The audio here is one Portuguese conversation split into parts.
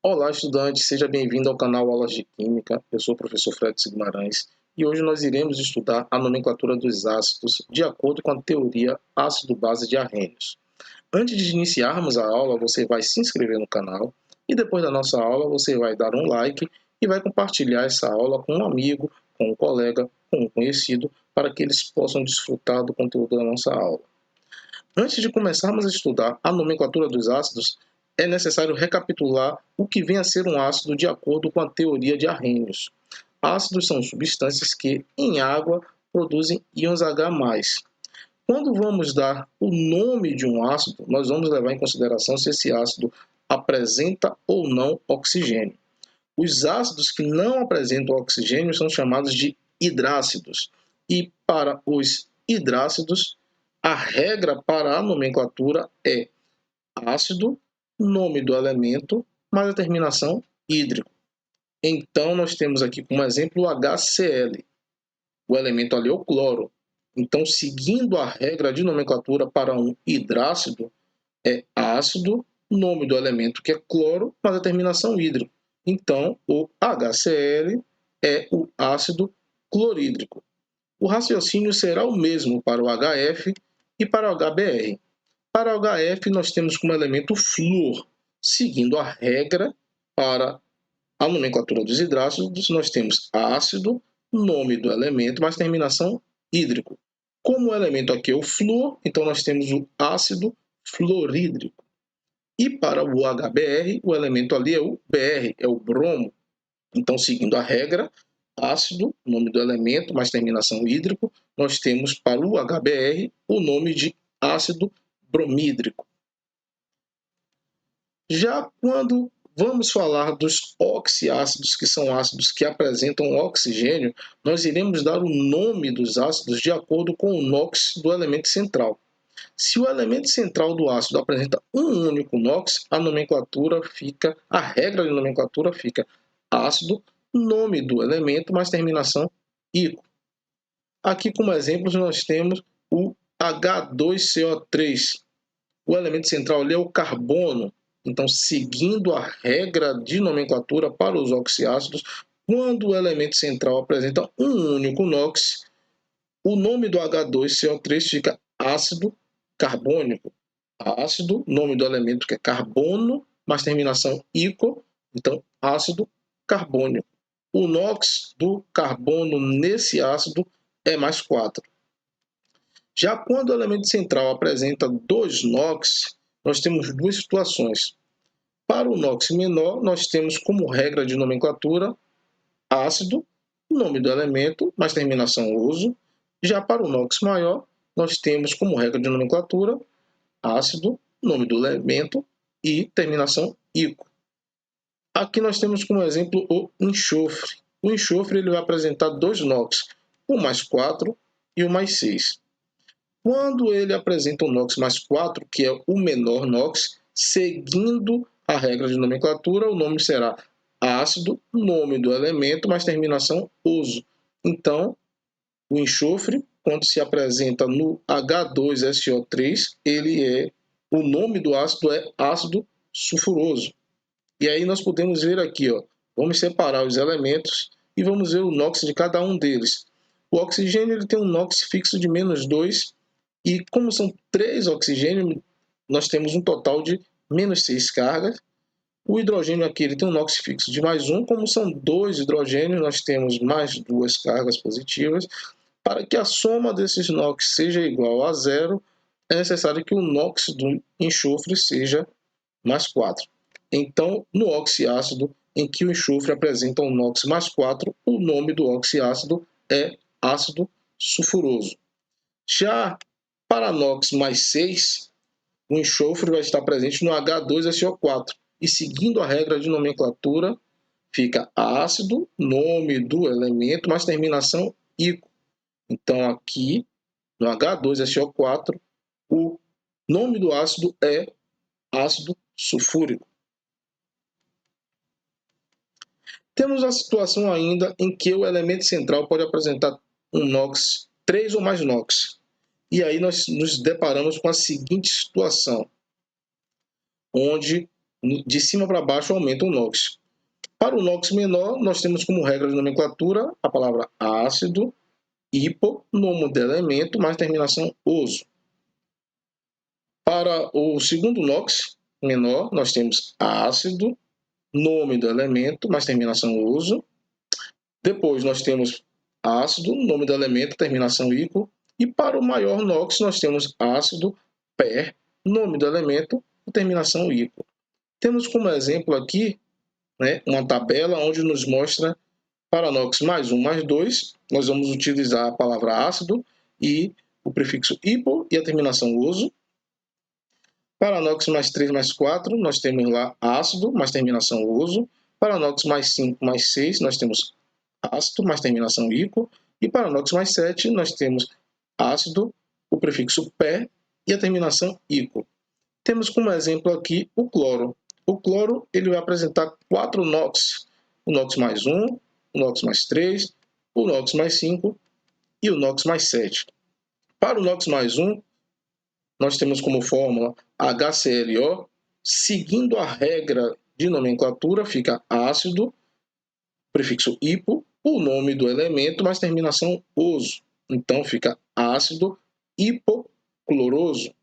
Olá, estudante, seja bem-vindo ao canal Aulas de Química. Eu sou o professor Fred Guimarães e hoje nós iremos estudar a nomenclatura dos ácidos de acordo com a teoria ácido-base de Arrhenius. Antes de iniciarmos a aula, você vai se inscrever no canal e depois da nossa aula você vai dar um like e vai compartilhar essa aula com um amigo, com um colega, com um conhecido, para que eles possam desfrutar do conteúdo da nossa aula. Antes de começarmos a estudar a nomenclatura dos ácidos, é necessário recapitular o que vem a ser um ácido de acordo com a teoria de Arrhenius. Ácidos são substâncias que, em água, produzem íons H+. Quando vamos dar o nome de um ácido, nós vamos levar em consideração se esse ácido apresenta ou não oxigênio. Os ácidos que não apresentam oxigênio são chamados de hidrácidos. E para os hidrácidos, a regra para a nomenclatura é ácido, nome do elemento, mais a terminação hídrico. Então, nós temos aqui como exemplo o HCl. O elemento ali é o cloro. Então, seguindo a regra de nomenclatura para um hidrácido, é ácido, nome do elemento que é cloro, mais a terminação hídrico. Então, o HCl é o ácido clorídrico. O raciocínio será o mesmo para o HF e para o HBr. Para o HF, nós temos como elemento o flúor. Seguindo a regra para a nomenclatura dos hidrácidos, nós temos ácido, nome do elemento, mais terminação hídrico. Como o elemento aqui é o flúor, então nós temos o ácido fluorídrico. E para o HBr, o elemento ali é o Br, é o bromo. Então, seguindo a regra, ácido, nome do elemento, mais terminação hídrico, nós temos para o HBr o nome de ácido bromídrico. Já quando vamos falar dos oxiácidos, que são ácidos que apresentam oxigênio, nós iremos dar o nome dos ácidos de acordo com o NOx do elemento central. Se o elemento central do ácido apresenta um único NOx, a regra de nomenclatura fica ácido, nome do elemento, mais terminação ico. Aqui como exemplos nós temos o H2CO3. O elemento central ali é o carbono. Então, seguindo a regra de nomenclatura para os oxiácidos, quando o elemento central apresenta um único NOx, o nome do H2CO3 fica ácido carbônico. Ácido, nome do elemento que é carbono, mais terminação ico, então ácido carbônico. O NOx do carbono nesse ácido é mais 4. Já quando o elemento central apresenta 2 NOx, nós temos duas situações. Para o NOx menor, nós temos como regra de nomenclatura ácido, nome do elemento, mais terminação oso. Já para o NOx maior, nós temos como regra de nomenclatura ácido, nome do elemento e terminação ico. Aqui nós temos como exemplo o enxofre. O enxofre ele vai apresentar 2 NOx, o mais 4 e o mais 6. Quando ele apresenta o NOx mais 4, que é o menor NOx, seguindo a regra de nomenclatura, o nome será ácido, nome do elemento, mais terminação oso. Então, o enxofre, quando se apresenta no H2SO3, o nome do ácido é ácido sulfuroso. E aí nós podemos ver aqui, vamos separar os elementos e vamos ver o NOx de cada um deles. O oxigênio ele tem um NOx fixo de -2, e como são 3 oxigênios, nós temos um total de -6 cargas. O hidrogênio aqui ele tem um NOx fixo de +1, como são 2 hidrogênios, nós temos mais 2 cargas positivas. Para que a soma desses NOx seja igual a 0, é necessário que o NOx do enxofre seja mais 4. Então, no oxiácido, em que o enxofre apresenta um NOx mais 4, o nome do oxiácido é ácido sulfuroso. Já para NOx mais 6, o enxofre vai estar presente no H2SO4. E seguindo a regra de nomenclatura, fica ácido, nome do elemento, mais terminação ico. Então, aqui no H2SO4, o nome do ácido é ácido sulfúrico. Temos a situação ainda em que o elemento central pode apresentar um NOx, 3 ou mais NOx. E aí nós nos deparamos com a seguinte situação, onde de cima para baixo aumenta o NOx. Para o NOx menor, nós temos como regra de nomenclatura a palavra ácido, hipo, nome do elemento, mais terminação oso. Para o segundo NOx menor, nós temos ácido, nome do elemento, mais terminação oso. Depois nós temos ácido, nome do elemento, terminação ico. E para o maior NOx, nós temos ácido, per, nome do elemento, terminação ico. Temos como exemplo aqui, né, uma tabela onde nos mostra para NOx mais 1, mais 2, nós vamos utilizar a palavra ácido e o prefixo hipo e a terminação oso. Para NOx mais 3, mais 4, nós temos lá ácido, mais terminação oso. Para NOx mais 5, mais 6, nós temos ácido, mais terminação ico. E para NOx mais 7, nós temos ácido, o prefixo per e a terminação ico. Temos como exemplo aqui o cloro. O cloro ele vai apresentar 4 NOx. O NOx mais 1, o NOx mais 3, o NOx mais 5 e o NOx mais 7. Para o NOx mais 1, nós temos como fórmula HClO. Seguindo a regra de nomenclatura, fica ácido, prefixo hipo, o nome do elemento, mais terminação oso. Então, fica ácido hipocloroso.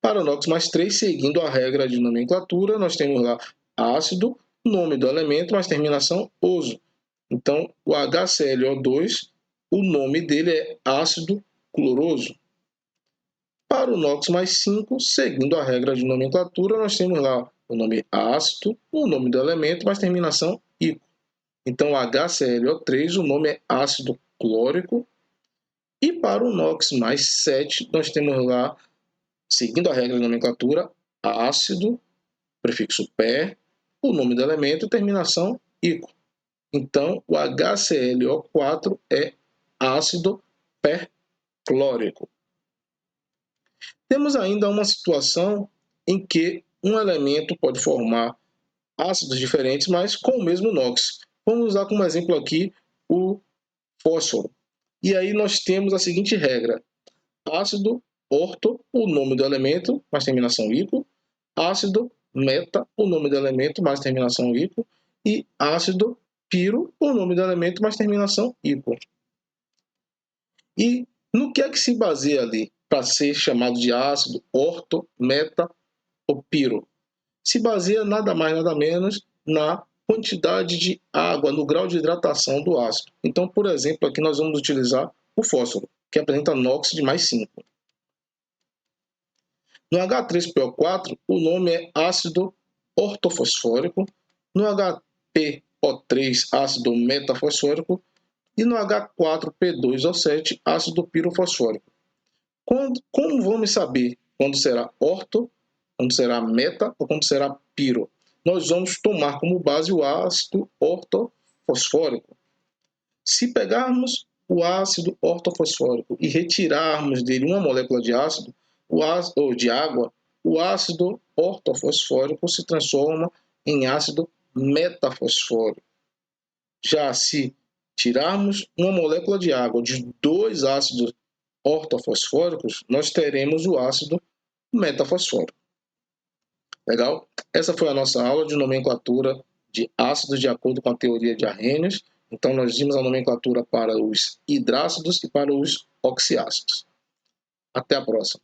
Para o NOx mais 3, seguindo a regra de nomenclatura, nós temos lá ácido, nome do elemento, mais terminação oso. Então, o HClO2, o nome dele é ácido cloroso. Para o NOx mais 5, seguindo a regra de nomenclatura, nós temos lá o nome ácido, o nome do elemento, mais terminação ico. Então, HClO3, o nome é ácido clórico. E para o NOx mais 7, nós temos lá, seguindo a regra de nomenclatura, ácido, prefixo per, o nome do elemento, terminação ico. Então, o HClO4 é ácido perclórico. Temos ainda uma situação em que um elemento pode formar ácidos diferentes, mas com o mesmo NOx. Vamos usar como exemplo aqui o fósforo. E aí nós temos a seguinte regra: ácido orto, o nome do elemento, mais terminação ico. Ácido meta, o nome do elemento, mais terminação ico. E ácido piro, o nome do elemento, mais terminação ico. E no que é que se baseia ali para ser chamado de ácido orto, meta ou piro? Se baseia nada mais, nada menos na quantidade de água, no grau de hidratação do ácido. Então, por exemplo, aqui nós vamos utilizar o fósforo, que apresenta NOx de mais 5. No H3PO4, o nome é ácido ortofosfórico. No HPO3, ácido metafosfórico. E no H4P2O7, ácido pirofosfórico. Como vamos saber quando será orto, quando será meta ou quando será piro? Nós vamos tomar como base o ácido ortofosfórico. Se pegarmos o ácido ortofosfórico e retirarmos dele uma molécula de ácido, ou de água, o ácido ortofosfórico se transforma em ácido metafosfórico. Já se tirarmos uma molécula de água de 2 ácidos ortofosfóricos, nós teremos o ácido metafosfórico. Legal? Essa foi a nossa aula de nomenclatura de ácidos de acordo com a teoria de Arrhenius. Então, nós vimos a nomenclatura para os hidrácidos e para os oxiácidos. Até a próxima.